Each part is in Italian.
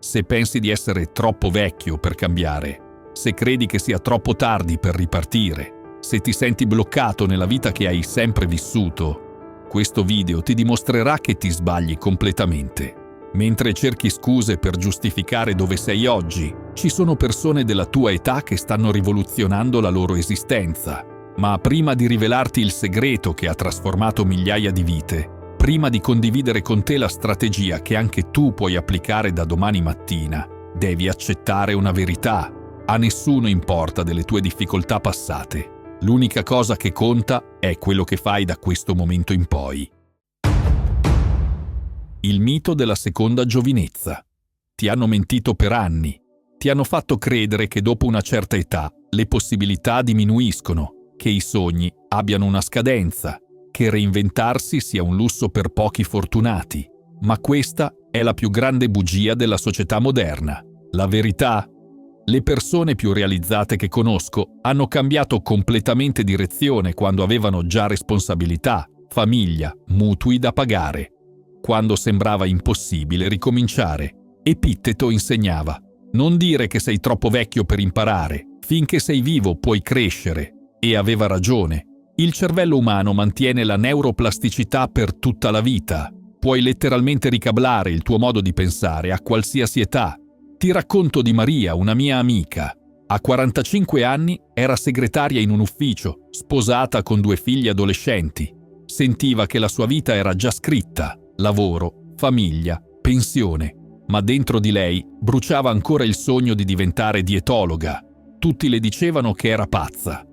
Se pensi di essere troppo vecchio per cambiare, se credi che sia troppo tardi per ripartire, se ti senti bloccato nella vita che hai sempre vissuto, questo video ti dimostrerà che ti sbagli completamente. Mentre cerchi scuse per giustificare dove sei oggi, ci sono persone della tua età che stanno rivoluzionando la loro esistenza. Ma prima di rivelarti il segreto che ha trasformato migliaia di vite, prima di condividere con te la strategia che anche tu puoi applicare da domani mattina, devi accettare una verità. A nessuno importa delle tue difficoltà passate. L'unica cosa che conta è quello che fai da questo momento in poi. Il mito della seconda giovinezza. Ti hanno mentito per anni. Ti hanno fatto credere che dopo una certa età le possibilità diminuiscono, che i sogni abbiano una scadenza, che reinventarsi sia un lusso per pochi fortunati. Ma questa è la più grande bugia della società moderna. La verità? Le persone più realizzate che conosco hanno cambiato completamente direzione quando avevano già responsabilità, famiglia, mutui da pagare. Quando sembrava impossibile ricominciare. Epitteto insegnava: non dire che sei troppo vecchio per imparare, finché sei vivo puoi crescere. E aveva ragione. Il cervello umano mantiene la neuroplasticità per tutta la vita. Puoi letteralmente ricablare il tuo modo di pensare a qualsiasi età. Ti racconto di Maria, una mia amica. A 45 anni era segretaria in un ufficio, sposata con 2 figli adolescenti. Sentiva che la sua vita era già scritta: lavoro, famiglia, pensione. Ma dentro di lei bruciava ancora il sogno di diventare dietologa. Tutti le dicevano che era pazza.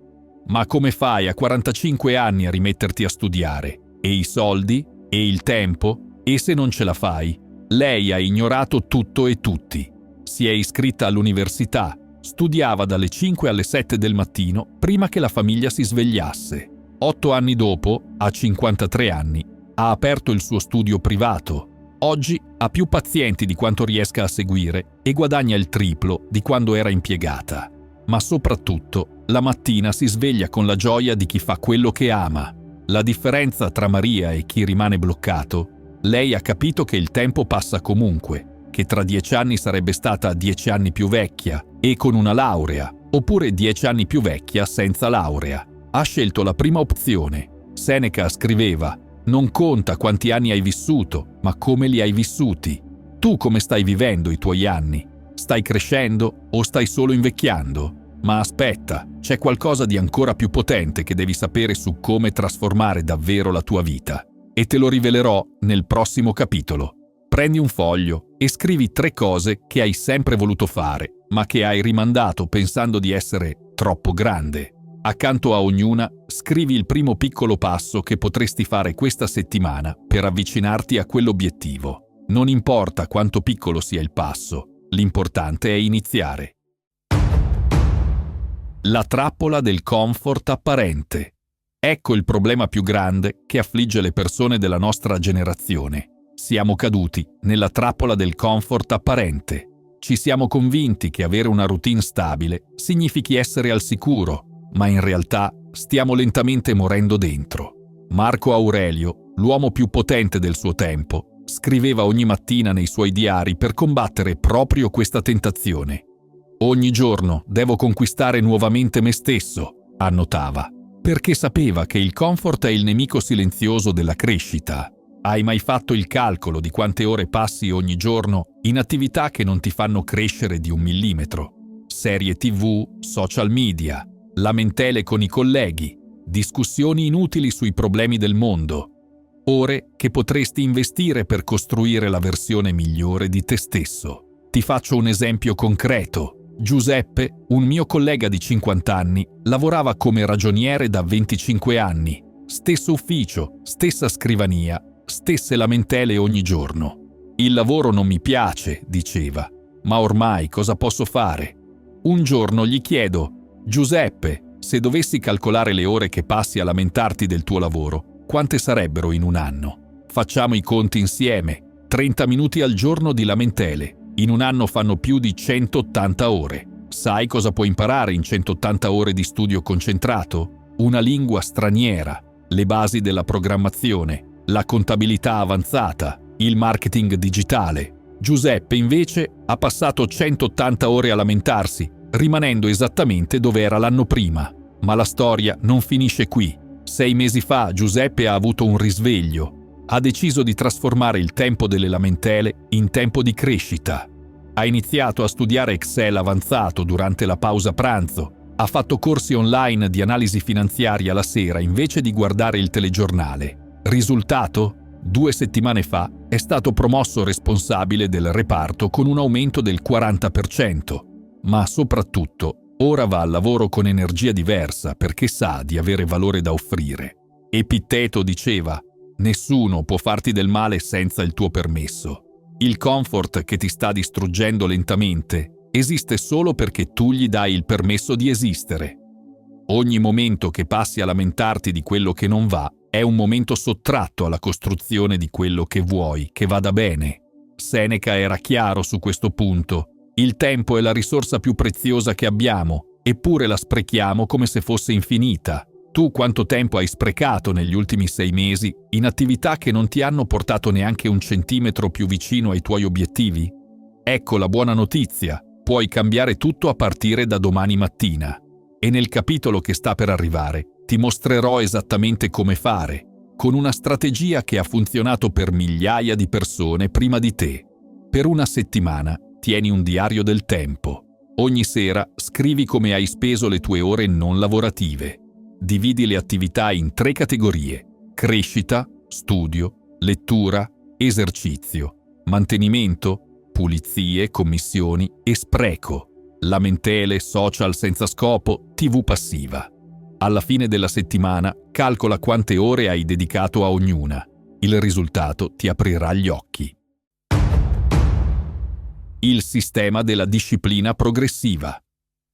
Ma come fai a 45 anni a rimetterti a studiare? E i soldi? E il tempo? E se non ce la fai? Lei ha ignorato tutto e tutti. Si è iscritta all'università, studiava dalle 5 alle 7 del mattino prima che la famiglia si svegliasse. 8 anni dopo, a 53 anni, ha aperto il suo studio privato. Oggi ha più pazienti di quanto riesca a seguire e guadagna il triplo di quando era impiegata. Ma soprattutto, la mattina si sveglia con la gioia di chi fa quello che ama. La differenza tra Maria e chi rimane bloccato: lei ha capito che il tempo passa comunque, che tra 10 anni sarebbe stata 10 anni più vecchia e con una laurea, oppure 10 anni più vecchia senza laurea. Ha scelto la prima opzione. Seneca scriveva: non conta quanti anni hai vissuto, ma come li hai vissuti. Tu come stai vivendo i tuoi anni? Stai crescendo o stai solo invecchiando? Ma aspetta, c'è qualcosa di ancora più potente che devi sapere su come trasformare davvero la tua vita. E te lo rivelerò nel prossimo capitolo. Prendi un foglio e scrivi 3 cose che hai sempre voluto fare, ma che hai rimandato pensando di essere troppo grande. Accanto a ognuna, scrivi il primo piccolo passo che potresti fare questa settimana per avvicinarti a quell'obiettivo. Non importa quanto piccolo sia il passo, l'importante è iniziare. La trappola del comfort apparente. Ecco il problema più grande che affligge le persone della nostra generazione. Siamo caduti nella trappola del comfort apparente. Ci siamo convinti che avere una routine stabile significhi essere al sicuro, ma in realtà stiamo lentamente morendo dentro. Marco Aurelio, l'uomo più potente del suo tempo, scriveva ogni mattina nei suoi diari per combattere proprio questa tentazione. Ogni giorno devo conquistare nuovamente me stesso, annotava, perché sapeva che il comfort è il nemico silenzioso della crescita. Hai mai fatto il calcolo di quante ore passi ogni giorno in attività che non ti fanno crescere di 1 millimetro? Serie TV, social media, lamentele con i colleghi, discussioni inutili sui problemi del mondo. Ore che potresti investire per costruire la versione migliore di te stesso. Ti faccio un esempio concreto. Giuseppe, un mio collega di 50 anni, lavorava come ragioniere da 25 anni. Stesso ufficio, stessa scrivania, stesse lamentele ogni giorno. Il lavoro non mi piace, diceva, ma ormai cosa posso fare? Un giorno gli chiedo: Giuseppe, se dovessi calcolare le ore che passi a lamentarti del tuo lavoro, quante sarebbero in un anno? Facciamo i conti insieme. 30 minuti al giorno di lamentele. In un anno fanno più di 180 ore. Sai cosa puoi imparare in 180 ore di studio concentrato? Una lingua straniera, le basi della programmazione, la contabilità avanzata, il marketing digitale. Giuseppe, invece, ha passato 180 ore a lamentarsi, rimanendo esattamente dove era l'anno prima. Ma la storia non finisce qui. 6 mesi fa Giuseppe ha avuto un risveglio. Ha deciso di trasformare il tempo delle lamentele in tempo di crescita. Ha iniziato a studiare Excel avanzato durante la pausa pranzo. Ha fatto corsi online di analisi finanziaria la sera invece di guardare il telegiornale. Risultato? 2 settimane fa è stato promosso responsabile del reparto con un aumento del 40%. Ma soprattutto, ora va al lavoro con energia diversa perché sa di avere valore da offrire. Epitteto diceva: nessuno può farti del male senza il tuo permesso. Il comfort che ti sta distruggendo lentamente esiste solo perché tu gli dai il permesso di esistere. Ogni momento che passi a lamentarti di quello che non va è un momento sottratto alla costruzione di quello che vuoi che vada bene. Seneca era chiaro su questo punto. Il tempo è la risorsa più preziosa che abbiamo, eppure la sprechiamo come se fosse infinita. Tu quanto tempo hai sprecato negli ultimi 6 mesi in attività che non ti hanno portato neanche un centimetro più vicino ai tuoi obiettivi? Ecco la buona notizia, puoi cambiare tutto a partire da domani mattina. E nel capitolo che sta per arrivare ti mostrerò esattamente come fare, con una strategia che ha funzionato per migliaia di persone prima di te. Per una settimana tieni un diario del tempo. Ogni sera scrivi come hai speso le tue ore non lavorative. Dividi le attività in 3 categorie: crescita, studio, lettura, esercizio, mantenimento, pulizie, commissioni e spreco, lamentele, social senza scopo, TV passiva. Alla fine della settimana calcola quante ore hai dedicato a ognuna. Il risultato ti aprirà gli occhi. Il sistema della disciplina progressiva.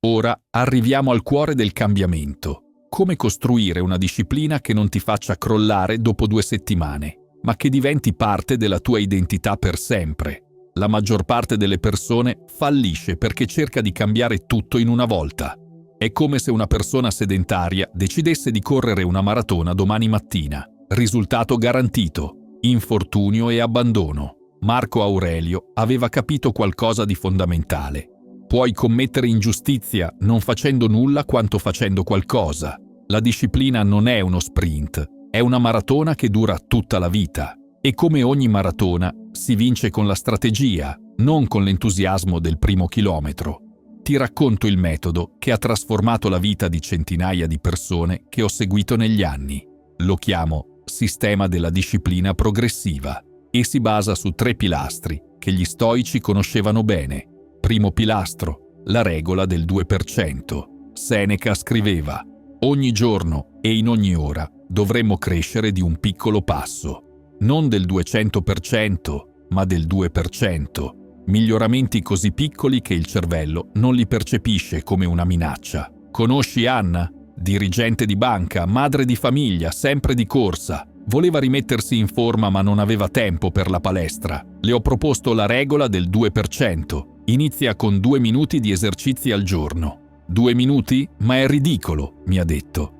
Ora arriviamo al cuore del cambiamento. Come costruire una disciplina che non ti faccia crollare dopo 2 settimane, ma che diventi parte della tua identità per sempre. La maggior parte delle persone fallisce perché cerca di cambiare tutto in una volta. È come se una persona sedentaria decidesse di correre una maratona domani mattina. Risultato garantito: infortunio e abbandono. Marco Aurelio aveva capito qualcosa di fondamentale. Puoi commettere ingiustizia non facendo nulla quanto facendo qualcosa. La disciplina non è uno sprint, è una maratona che dura tutta la vita. E come ogni maratona, si vince con la strategia, non con l'entusiasmo del primo chilometro. Ti racconto il metodo che ha trasformato la vita di centinaia di persone che ho seguito negli anni. Lo chiamo sistema della disciplina progressiva e si basa su 3 pilastri che gli stoici conoscevano bene. Primo pilastro, la regola del 2%. Seneca scriveva: ogni giorno e in ogni ora dovremmo crescere di un piccolo passo, non del 200%, ma del 2%. Miglioramenti così piccoli che il cervello non li percepisce come una minaccia. Conosci Anna? Dirigente di banca, madre di famiglia, sempre di corsa. Voleva rimettersi in forma ma non aveva tempo per la palestra. Le ho proposto la regola del 2%. Inizia con 2 minuti di esercizi al giorno. 2 minuti? Ma è ridicolo, mi ha detto.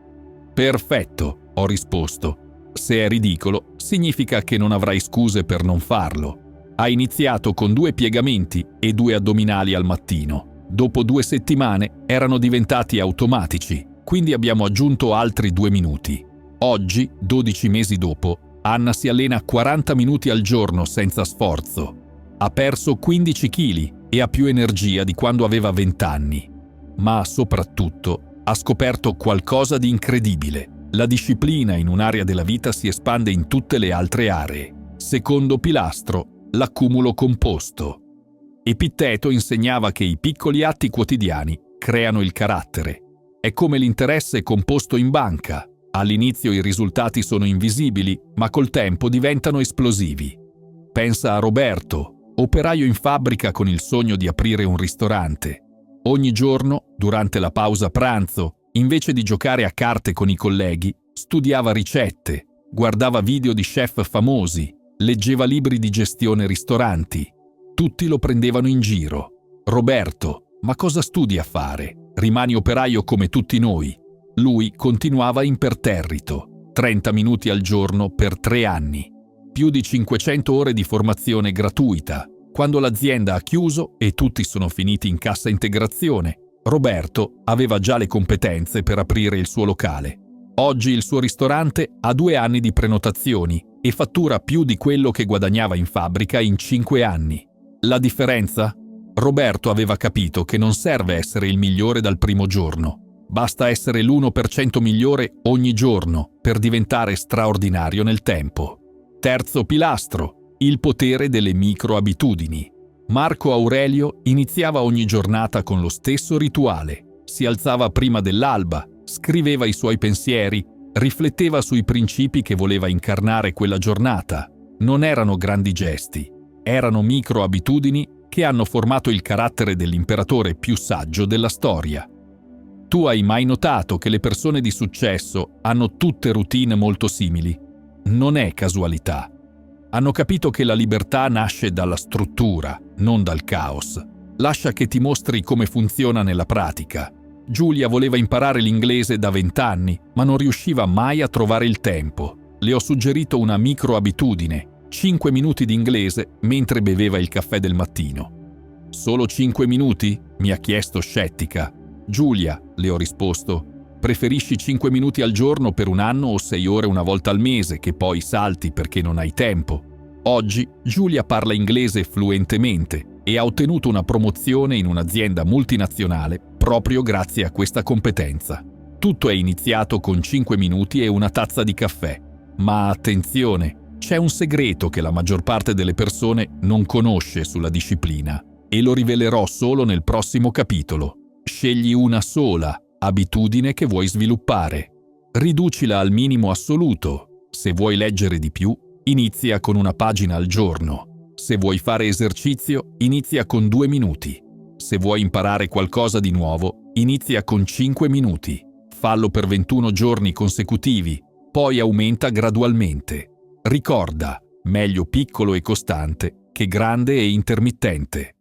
Perfetto, ho risposto. Se è ridicolo, significa che non avrai scuse per non farlo. Ha iniziato con 2 piegamenti e 2 addominali al mattino. Dopo 2 settimane erano diventati automatici, quindi abbiamo aggiunto altri 2 minuti. Oggi, 12 mesi dopo, Anna si allena 40 minuti al giorno senza sforzo. Ha perso 15 kg e ha più energia di quando aveva 20 anni. Ma soprattutto ha scoperto qualcosa di incredibile. La disciplina in un'area della vita si espande in tutte le altre aree. Secondo pilastro, l'accumulo composto. Epitteto insegnava che i piccoli atti quotidiani creano il carattere. È come l'interesse composto in banca. All'inizio i risultati sono invisibili, ma col tempo diventano esplosivi. Pensa a Roberto, operaio in fabbrica con il sogno di aprire un ristorante. Ogni giorno, durante la pausa pranzo, invece di giocare a carte con i colleghi, studiava ricette, guardava video di chef famosi, leggeva libri di gestione ristoranti. Tutti lo prendevano in giro. Roberto, ma cosa studi a fare? Rimani operaio come tutti noi. Lui continuava imperterrito, 30 minuti al giorno per 3 anni. Più di 500 ore di formazione gratuita, Quando l'azienda ha chiuso e tutti sono finiti in cassa integrazione, Roberto aveva già le competenze per aprire il suo locale. Oggi il suo ristorante ha 2 anni di prenotazioni e fattura più di quello che guadagnava in fabbrica in 5 anni. La differenza? Roberto aveva capito che non serve essere il migliore dal primo giorno. Basta essere l'1% migliore ogni giorno per diventare straordinario nel tempo. Terzo pilastro, il potere delle microabitudini. Marco Aurelio iniziava ogni giornata con lo stesso rituale. Si alzava prima dell'alba, scriveva i suoi pensieri, rifletteva sui principi che voleva incarnare quella giornata. Non erano grandi gesti, erano microabitudini che hanno formato il carattere dell'imperatore più saggio della storia. Tu hai mai notato che le persone di successo hanno tutte routine molto simili? Non è casualità. Hanno capito che la libertà nasce dalla struttura, non dal caos. Lascia che ti mostri come funziona nella pratica. Giulia voleva imparare l'inglese da 20 anni, ma non riusciva mai a trovare il tempo. Le ho suggerito una microabitudine, 5 minuti di inglese mentre beveva il caffè del mattino. «Solo 5 minuti?» mi ha chiesto scettica. «Giulia», le ho risposto, «preferisci 5 minuti al giorno per 1 anno o 6 ore una volta al mese che poi salti perché non hai tempo?» Oggi Giulia parla inglese fluentemente e ha ottenuto una promozione in un'azienda multinazionale proprio grazie a questa competenza. Tutto è iniziato con 5 minuti e una tazza di caffè. Ma attenzione, c'è un segreto che la maggior parte delle persone non conosce sulla disciplina e lo rivelerò solo nel prossimo capitolo. Scegli una sola abitudine che vuoi sviluppare. Riducila al minimo assoluto. Se vuoi leggere di più, inizia con una pagina al giorno. Se vuoi fare esercizio, inizia con 2 minuti. Se vuoi imparare qualcosa di nuovo, inizia con 5 minuti. Fallo per 21 giorni consecutivi, poi aumenta gradualmente. Ricorda, meglio piccolo e costante che grande e intermittente.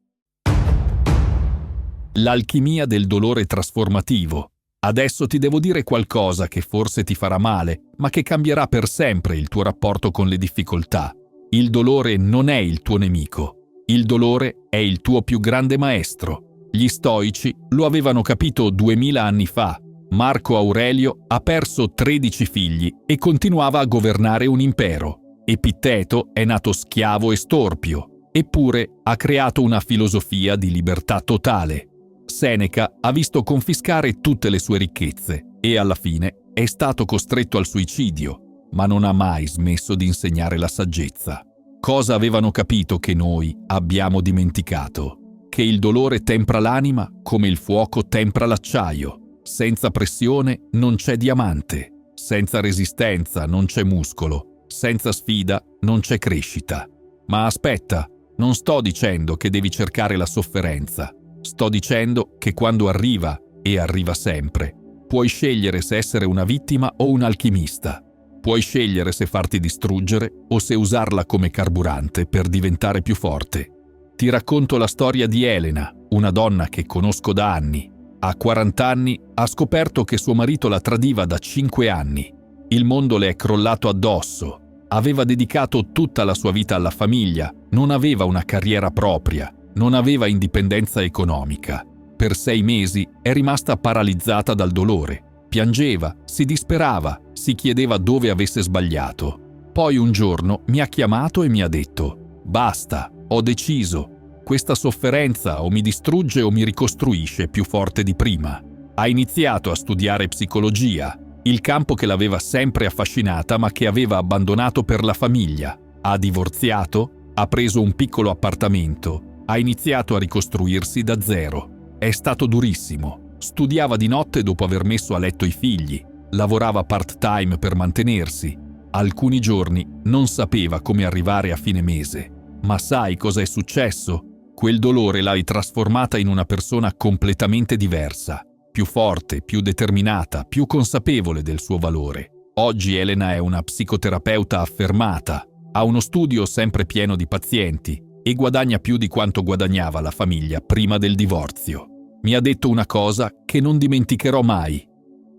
L'alchimia del dolore trasformativo. Adesso ti devo dire qualcosa che forse ti farà male, ma che cambierà per sempre il tuo rapporto con le difficoltà. Il dolore non è il tuo nemico. Il dolore è il tuo più grande maestro. Gli stoici lo avevano capito 2000 anni fa. Marco Aurelio ha perso 13 figli e continuava a governare un impero. Epitteto è nato schiavo e storpio, eppure ha creato una filosofia di libertà totale. Seneca ha visto confiscare tutte le sue ricchezze e alla fine è stato costretto al suicidio, ma non ha mai smesso di insegnare la saggezza. Cosa avevano capito che noi abbiamo dimenticato? Che il dolore tempra l'anima come il fuoco tempra l'acciaio. Senza pressione non c'è diamante, senza resistenza non c'è muscolo, senza sfida non c'è crescita. Ma aspetta, non sto dicendo che devi cercare la sofferenza. Sto dicendo che quando arriva, e arriva sempre, puoi scegliere se essere una vittima o un alchimista. Puoi scegliere se farti distruggere o se usarla come carburante per diventare più forte. Ti racconto la storia di Elena, una donna che conosco da anni. A 40 anni ha scoperto che suo marito la tradiva da 5 anni. Il mondo le è crollato addosso. Aveva dedicato tutta la sua vita alla famiglia, non aveva una carriera propria, non aveva indipendenza economica. Per 6 mesi è rimasta paralizzata dal dolore. Piangeva, si disperava, si chiedeva dove avesse sbagliato. Poi un giorno mi ha chiamato e mi ha detto: «Basta, ho deciso. Questa sofferenza o mi distrugge o mi ricostruisce più forte di prima». Ha iniziato a studiare psicologia, il campo che l'aveva sempre affascinata ma che aveva abbandonato per la famiglia. Ha divorziato, ha preso un piccolo appartamento, ha iniziato a ricostruirsi da zero. È stato durissimo. Studiava di notte dopo aver messo a letto i figli, lavorava part-time per mantenersi. Alcuni giorni non sapeva come arrivare a fine mese. Ma sai cosa è successo? Quel dolore l'ha trasformata in una persona completamente diversa, più forte, più determinata, più consapevole del suo valore. Oggi Elena è una psicoterapeuta affermata, ha uno studio sempre pieno di pazienti e guadagna più di quanto guadagnava la famiglia prima del divorzio. Mi ha detto una cosa che non dimenticherò mai.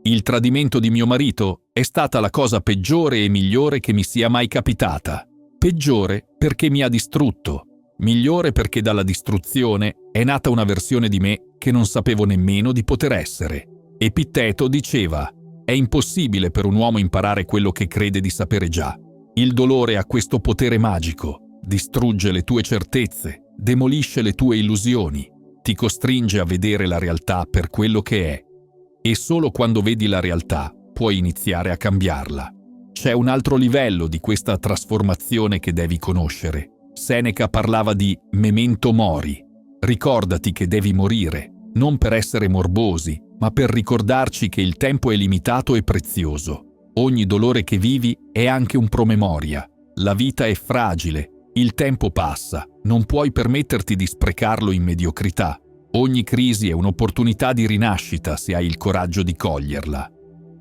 Il tradimento di mio marito è stata la cosa peggiore e migliore che mi sia mai capitata. Peggiore perché mi ha distrutto. Migliore perché dalla distruzione è nata una versione di me che non sapevo nemmeno di poter essere. Epitteto diceva: è impossibile per un uomo imparare quello che crede di sapere già. Il dolore ha questo potere magico, distrugge le tue certezze, demolisce le tue illusioni, ti costringe a vedere la realtà per quello che è. E solo quando vedi la realtà puoi iniziare a cambiarla. C'è un altro livello di questa trasformazione che devi conoscere. Seneca parlava di memento mori. Ricordati che devi morire, non per essere morbosi, ma per ricordarci che il tempo è limitato e prezioso. Ogni dolore che vivi è anche un promemoria. La vita è fragile, il tempo passa, non puoi permetterti di sprecarlo in mediocrità. Ogni crisi è un'opportunità di rinascita se hai il coraggio di coglierla.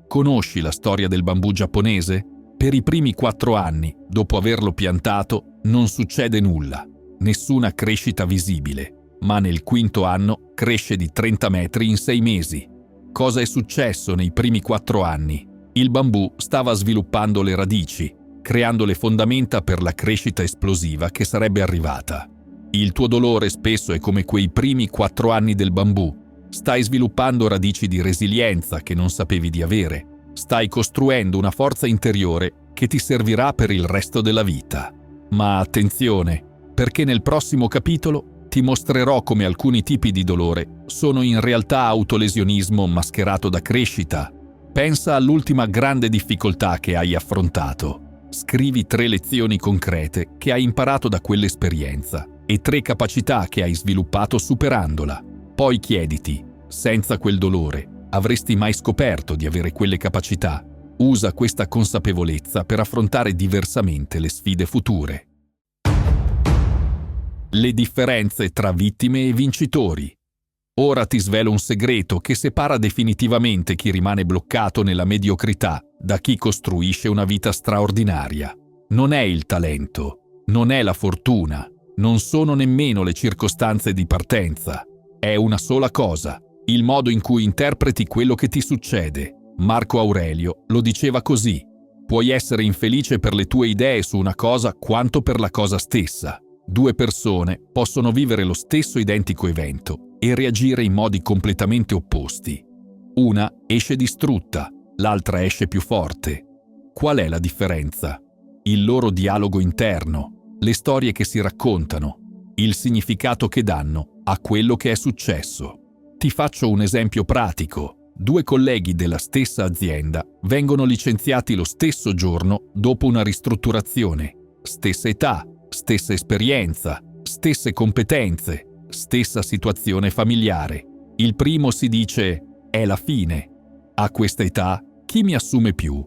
Conosci la storia del bambù giapponese? Per i primi 4 anni, dopo averlo piantato, non succede nulla, nessuna crescita visibile, ma nel 5° anno cresce di 30 metri in 6 mesi. Cosa è successo nei primi 4 anni? Il bambù stava sviluppando le radici, creando le fondamenta per la crescita esplosiva che sarebbe arrivata. Il tuo dolore spesso è come quei primi 4 anni del bambù. Stai sviluppando radici di resilienza che non sapevi di avere. Stai costruendo una forza interiore che ti servirà per il resto della vita. Ma attenzione, perché nel prossimo capitolo ti mostrerò come alcuni tipi di dolore sono in realtà autolesionismo mascherato da crescita. Pensa all'ultima grande difficoltà che hai affrontato. Scrivi 3 lezioni concrete che hai imparato da quell'esperienza e 3 capacità che hai sviluppato superandola. Poi chiediti, senza quel dolore, avresti mai scoperto di avere quelle capacità? Usa questa consapevolezza per affrontare diversamente le sfide future. Le differenze tra vittime e vincitori. Ora ti svelo un segreto che separa definitivamente chi rimane bloccato nella mediocrità da chi costruisce una vita straordinaria. Non è il talento, non è la fortuna, non sono nemmeno le circostanze di partenza. È una sola cosa, il modo in cui interpreti quello che ti succede. Marco Aurelio lo diceva così: puoi essere infelice per le tue idee su una cosa quanto per la cosa stessa. 2 persone possono vivere lo stesso identico evento e reagire in modi completamente opposti. Una esce distrutta, l'altra esce più forte. Qual è la differenza? Il loro dialogo interno, le storie che si raccontano, il significato che danno a quello che è successo. Ti faccio un esempio pratico. 2 colleghi della stessa azienda vengono licenziati lo stesso giorno dopo una ristrutturazione. Stessa età, stessa esperienza, stesse competenze, stessa situazione familiare. Il primo si dice: è la fine. A questa età, chi mi assume più?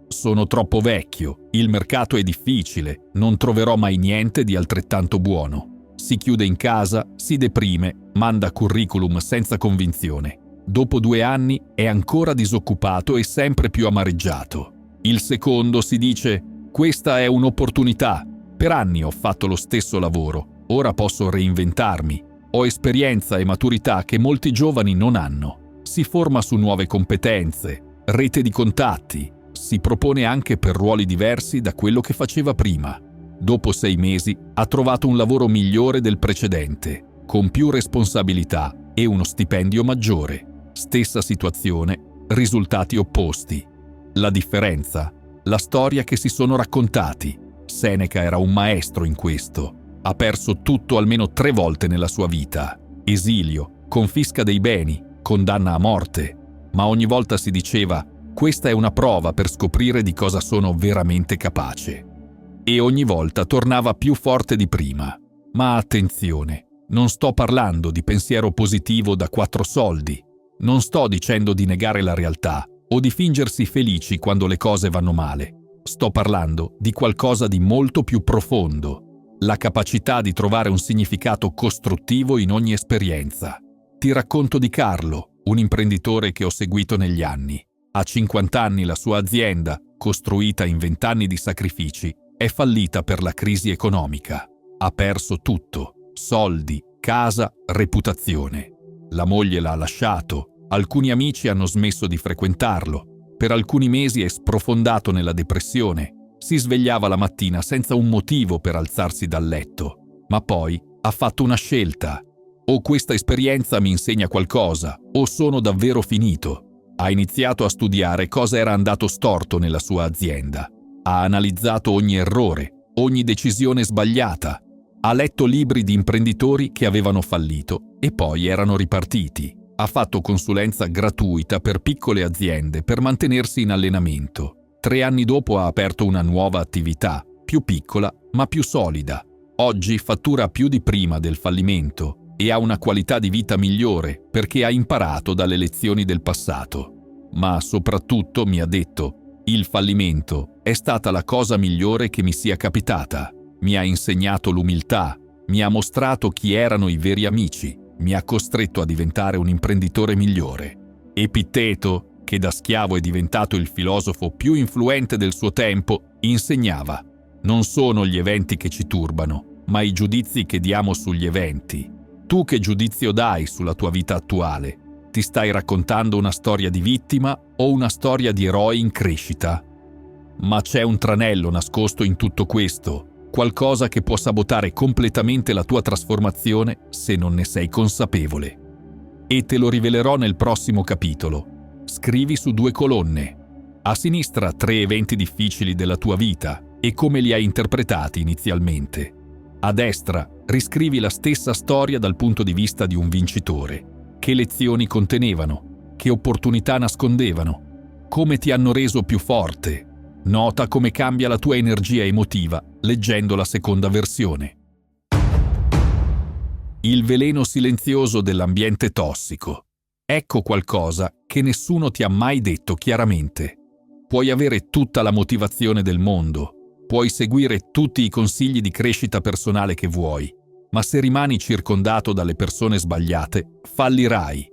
Sono troppo vecchio, il mercato è difficile, non troverò mai niente di altrettanto buono. Si chiude in casa, si deprime, manda curriculum senza convinzione. Dopo 2 anni è ancora disoccupato e sempre più amareggiato. Il secondo si dice: questa è un'opportunità. Per anni ho fatto lo stesso lavoro, ora posso reinventarmi. Ho esperienza e maturità che molti giovani non hanno. Si forma su nuove competenze, rete di contatti, si propone anche per ruoli diversi da quello che faceva prima. Dopo 6 mesi ha trovato un lavoro migliore del precedente, con più responsabilità e uno stipendio maggiore. Stessa situazione, risultati opposti. La differenza? La storia che si sono raccontati. Seneca era un maestro in questo. Ha perso tutto almeno 3 volte nella sua vita. Esilio, confisca dei beni, condanna a morte. Ma ogni volta si diceva: questa è una prova per scoprire di cosa sono veramente capace. E ogni volta tornava più forte di prima. Ma attenzione, non sto parlando di pensiero positivo da 4 soldi. Non sto dicendo di negare la realtà o di fingersi felici quando le cose vanno male. Sto parlando di qualcosa di molto più profondo, la capacità di trovare un significato costruttivo in ogni esperienza. Ti racconto di Carlo, un imprenditore che ho seguito negli anni. A 50 anni la sua azienda, costruita in 20 anni di sacrifici, è fallita per la crisi economica. Ha perso tutto: soldi, casa, reputazione. La moglie l'ha lasciato, alcuni amici hanno smesso di frequentarlo. Per alcuni mesi è sprofondato nella depressione. Si svegliava la mattina senza un motivo per alzarsi dal letto. ma poi ha fatto una scelta. O questa esperienza mi insegna qualcosa, o sono davvero finito. Ha iniziato a studiare cosa era andato storto nella sua azienda. Ha analizzato ogni errore, ogni decisione sbagliata. Ha letto libri di imprenditori che avevano fallito e poi erano ripartiti. Ha fatto consulenza gratuita per piccole aziende per mantenersi in allenamento. 3 anni dopo ha aperto una nuova attività, più piccola ma più solida. Oggi fattura più di prima del fallimento e ha una qualità di vita migliore perché ha imparato dalle lezioni del passato. Ma soprattutto mi ha detto: il fallimento è stata la cosa migliore che mi sia capitata. Mi ha insegnato l'umiltà, mi ha mostrato chi erano i veri amici, mi ha costretto a diventare un imprenditore migliore. Epitteto, che da schiavo è diventato il filosofo più influente del suo tempo, insegnava: non sono gli eventi che ci turbano, ma i giudizi che diamo sugli eventi. Tu che giudizio dai sulla tua vita attuale? Ti stai raccontando una storia di vittima o una storia di eroe in crescita? Ma c'è un tranello nascosto in tutto questo, qualcosa che può sabotare completamente la tua trasformazione se non ne sei consapevole. E te lo rivelerò nel prossimo capitolo. Scrivi su 2 colonne. A sinistra 3 eventi difficili della tua vita e come li hai interpretati inizialmente. A destra riscrivi la stessa storia dal punto di vista di un vincitore. Che lezioni contenevano? Che opportunità nascondevano? Come ti hanno reso più forte? Nota come cambia la tua energia emotiva leggendo la seconda versione. Il veleno silenzioso dell'ambiente tossico. Ecco qualcosa che nessuno ti ha mai detto chiaramente. Puoi avere tutta la motivazione del mondo, puoi seguire tutti i consigli di crescita personale che vuoi, ma se rimani circondato dalle persone sbagliate, fallirai.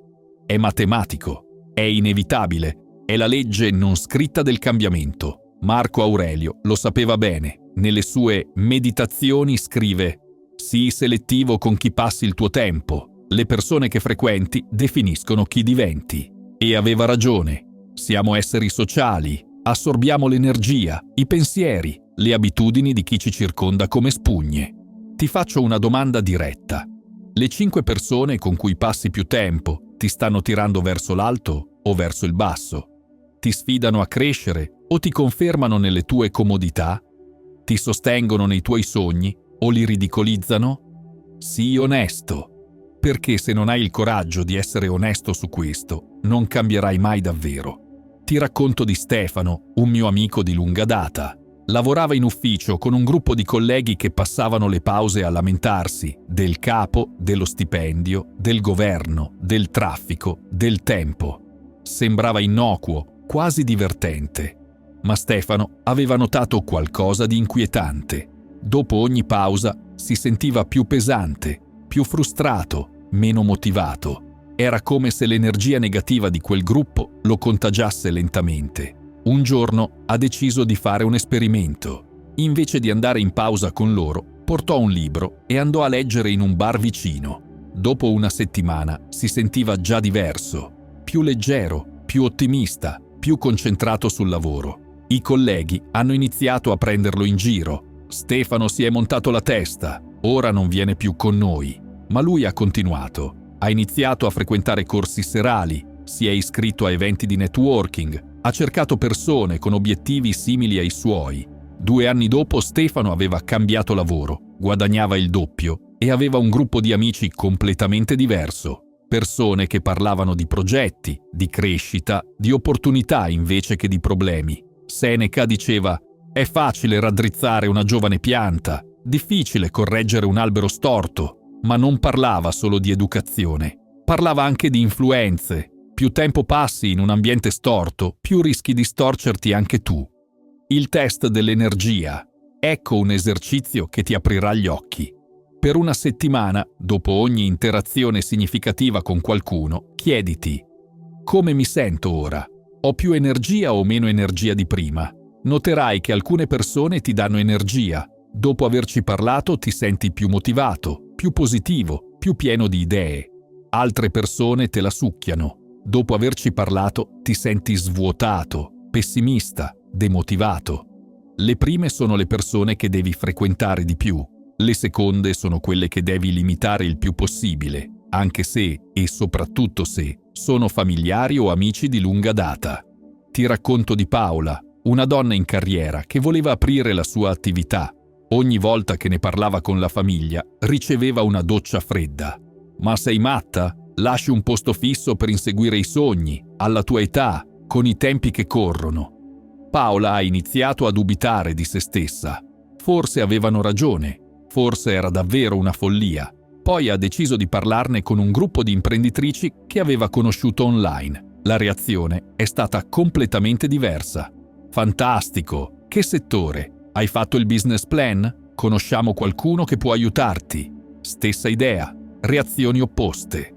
È matematico, è inevitabile, è la legge non scritta del cambiamento. Marco Aurelio lo sapeva bene. Nelle sue Meditazioni scrive: sii selettivo con chi passi il tuo tempo. Le persone che frequenti definiscono chi diventi. E aveva ragione. Siamo esseri sociali, assorbiamo l'energia, i pensieri, le abitudini di chi ci circonda come spugne. Ti faccio una domanda diretta. Le 5 persone con cui passi più tempo ti stanno tirando verso l'alto o verso il basso? Ti sfidano a crescere o ti confermano nelle tue comodità? Ti sostengono nei tuoi sogni o li ridicolizzano? Sii onesto, perché se non hai il coraggio di essere onesto su questo, non cambierai mai davvero. Ti racconto di Stefano, un mio amico di lunga data. Lavorava in ufficio con un gruppo di colleghi che passavano le pause a lamentarsi del capo, dello stipendio, del governo, del traffico, del tempo. Sembrava innocuo, quasi divertente. Ma Stefano aveva notato qualcosa di inquietante. Dopo ogni pausa si sentiva più pesante, più frustrato, meno motivato. Era come se l'energia negativa di quel gruppo lo contagiasse lentamente. Un giorno ha deciso di fare un esperimento. Invece di andare in pausa con loro, portò un libro e andò a leggere in un bar vicino. Dopo una settimana si sentiva già diverso, più leggero, più ottimista, più concentrato sul lavoro. I colleghi hanno iniziato a prenderlo in giro. Stefano si è montato la testa, ora non viene più con noi. Ma lui ha continuato. Ha iniziato a frequentare corsi serali, si è iscritto a eventi di networking, ha cercato persone con obiettivi simili ai suoi. 2 anni dopo Stefano aveva cambiato lavoro, guadagnava il doppio e aveva un gruppo di amici completamente diverso. Persone che parlavano di progetti, di crescita, di opportunità invece che di problemi. Seneca diceva: è facile raddrizzare una giovane pianta, difficile correggere un albero storto, ma non parlava solo di educazione. Parlava anche di influenze. Più tempo passi in un ambiente storto, più rischi di storcerti anche tu. Il test dell'energia. Ecco un esercizio che ti aprirà gli occhi. Per una settimana, dopo ogni interazione significativa con qualcuno, chiediti: come mi sento ora? Ho più energia o meno energia di prima? Noterai che alcune persone ti danno energia. Dopo averci parlato ti senti più motivato, più positivo, più pieno di idee. Altre persone te la succhiano. Dopo averci parlato ti senti svuotato, pessimista, demotivato. Le prime sono le persone che devi frequentare di più. Le seconde sono quelle che devi limitare il più possibile, anche se, e soprattutto se, sono familiari o amici di lunga data. Ti racconto di Paola, una donna in carriera che voleva aprire la sua attività. Ogni volta che ne parlava con la famiglia, riceveva una doccia fredda. Ma sei matta? Lasci un posto fisso per inseguire i sogni, alla tua età, con i tempi che corrono. Paola ha iniziato a dubitare di se stessa. Forse avevano ragione, forse era davvero una follia. Poi ha deciso di parlarne con un gruppo di imprenditrici che aveva conosciuto online. La reazione è stata completamente diversa. Fantastico! Che settore? Hai fatto il business plan? Conosciamo qualcuno che può aiutarti. Stessa idea, reazioni opposte.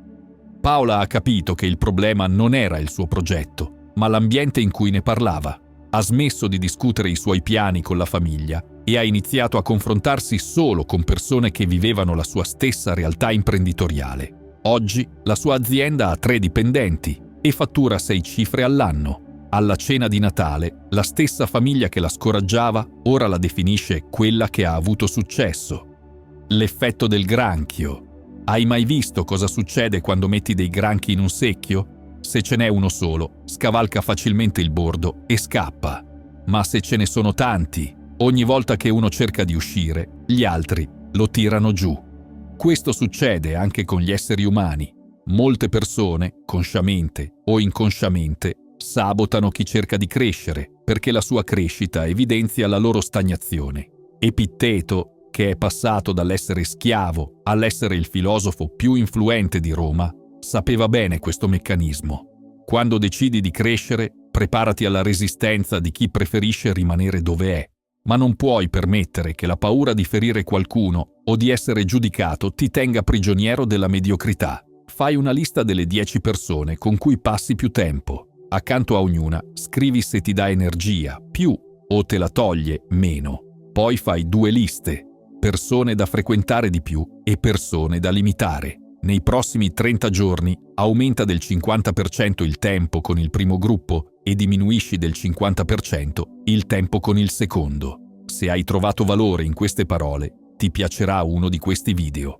Paola ha capito che il problema non era il suo progetto, ma l'ambiente in cui ne parlava. Ha smesso di discutere i suoi piani con la famiglia e ha iniziato a confrontarsi solo con persone che vivevano la sua stessa realtà imprenditoriale. Oggi la sua azienda ha 3 dipendenti e fattura 6 cifre all'anno. Alla cena di Natale, la stessa famiglia che la scoraggiava ora la definisce quella che ha avuto successo. L'effetto del granchio. Hai mai visto cosa succede quando metti dei granchi in un secchio? Se ce n'è uno solo, scavalca facilmente il bordo e scappa. Ma se ce ne sono tanti, ogni volta che uno cerca di uscire, gli altri lo tirano giù. Questo succede anche con gli esseri umani. Molte persone, consciamente o inconsciamente, sabotano chi cerca di crescere perché la sua crescita evidenzia la loro stagnazione. Epitteto, che è passato dall'essere schiavo all'essere il filosofo più influente di Roma, sapeva bene questo meccanismo. Quando decidi di crescere, preparati alla resistenza di chi preferisce rimanere dove è, ma non puoi permettere che la paura di ferire qualcuno o di essere giudicato ti tenga prigioniero della mediocrità. Fai una lista delle 10 persone con cui passi più tempo. Accanto a ognuna scrivi se ti dà energia, più, o te la toglie, meno. Poi fai 2 liste. Persone da frequentare di più e persone da limitare. Nei prossimi 30 giorni aumenta del 50% il tempo con il primo gruppo e diminuisci del 50% il tempo con il secondo. Se hai trovato valore in queste parole, ti piacerà uno di questi video.